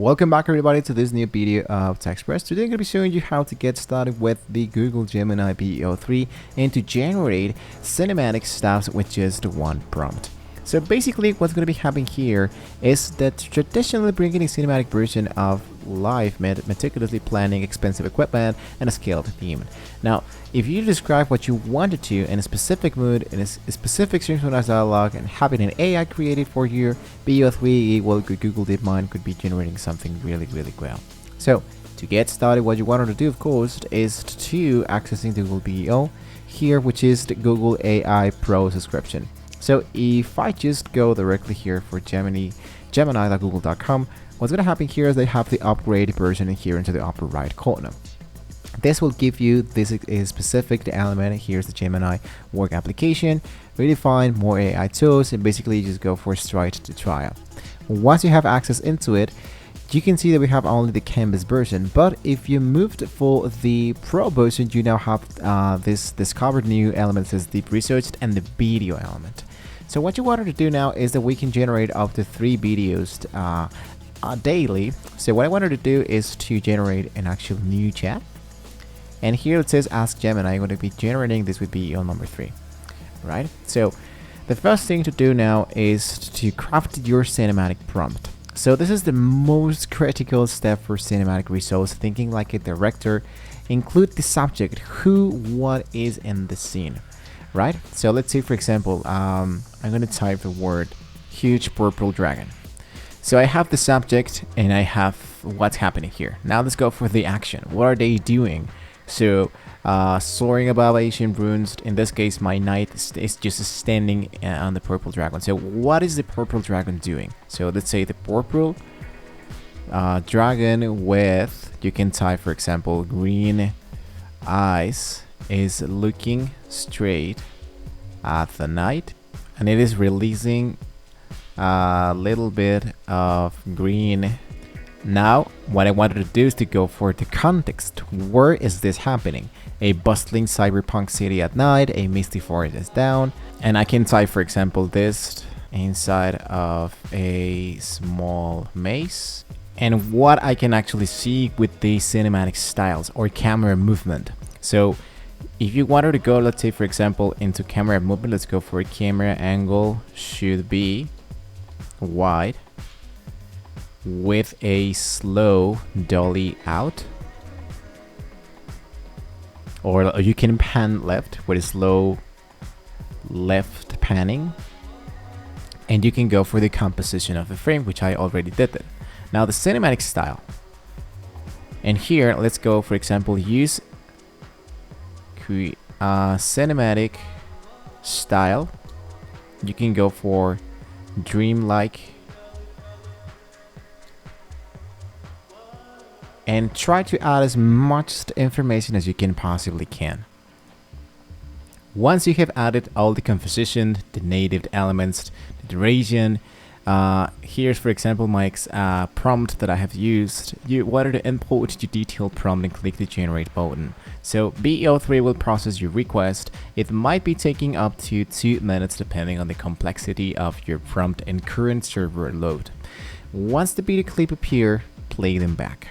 Welcome back everybody to this new video of TechExpress. Today I'm going to be showing you how to get started with the Google Gemini Veo 3 and to generate cinematic stuff with just one prompt. So basically what's going to be happening here is that traditionally bringing a cinematic version of life meant meticulously planning expensive equipment and a scaled theme. Now, if you describe what you wanted to in a specific mood, in a specific synchronized dialogue, and having an AI created for your Veo 3, well, Google DeepMind could be generating something really well. So, to get started, what you want to do, of course, is to accessing the Google Veo here, which is the Google AI Pro subscription. So if I just go directly here for gemini.google.com, what's going to happen here is they have the upgrade version here into the upper right corner. This will give you this is specific element. Here's the Gemini work application, redefine more AI tools, and basically you just go for straight to trial. Once you have access into it, you can see that we have only the canvas version, but if you moved for the pro version, you now have this discovered new elements as deep researched and the video element. So what you wanted to do now is that we can generate up to 3 videos daily. So what I wanted to do is to generate an actual new chat, and here it says ask Gemini. I'm going to be generating this with Veo number 3, right? So the first thing to do now is to craft your cinematic prompt. So this is the most critical step for cinematic results, thinking like a director. Include the subject, who, what is in the scene, right? So let's say, for example, I'm going to type the word huge purple dragon. So I have the subject and I have what's happening here. Now let's go for the action. What are they doing? So soaring above Asian ruins. In this case, my knight is just standing on the purple dragon. So what is the purple dragon doing? So let's say the purple dragon with, you can type, for example, green eyes, is looking straight at the knight, and it is releasing a little bit of green. Now what I wanted to do is to go for the context. Where is this happening? A bustling cyberpunk city at night, a misty forest is down, and I can type, for example, this inside of a small maze. And what I can actually see with the cinematic styles or camera movement. So if you wanted to go, let's say, for example, into camera movement, let's go for a camera angle should be wide with a slow dolly out, or you can pan left with a slow left panning, and you can go for the composition of the frame, which I already did it. Now the cinematic style, and here let's go, for example, use cinematic style. You can go for dreamlike and try to add as much information as you can possibly can. Once you have added all the composition, the native elements, the duration, here's, for example, my prompt that I have used. You wanted to import your detailed prompt and click the generate button. So Veo 3 will process your request. It might be taking up to 2 minutes depending on the complexity of your prompt and current server load. Once the video clip appear, play them back.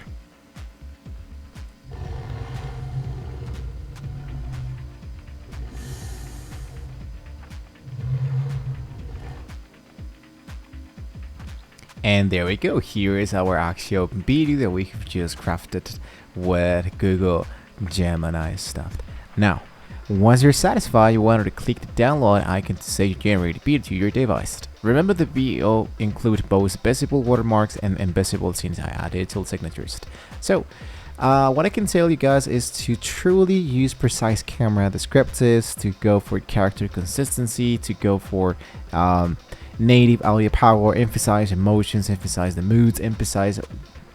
And there we go. Here is our actual video that we have just crafted with Google Gemini stuff. Now, once you're satisfied, you wanted to click the download icon to say generate a video to your device. Remember, the video include both visible watermarks and invisible since I add digital signatures. So, what I can tell you guys is to truly use precise camera descriptives, to go for character consistency, to go for native audio power, emphasize emotions, emphasize the moods, emphasize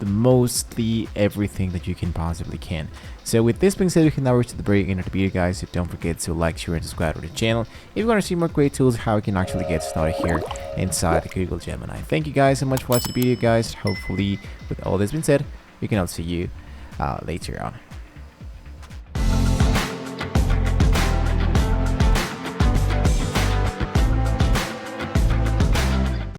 mostly everything that you can possibly can. So with this being said, we can now reach to the very end of the video, guys. So don't forget to like, share, and subscribe to the channel if you want to see more great tools how you can actually get started here inside Google Gemini. Thank you guys so much for watching the video, guys. Hopefully with all this being said, we can all see you later on.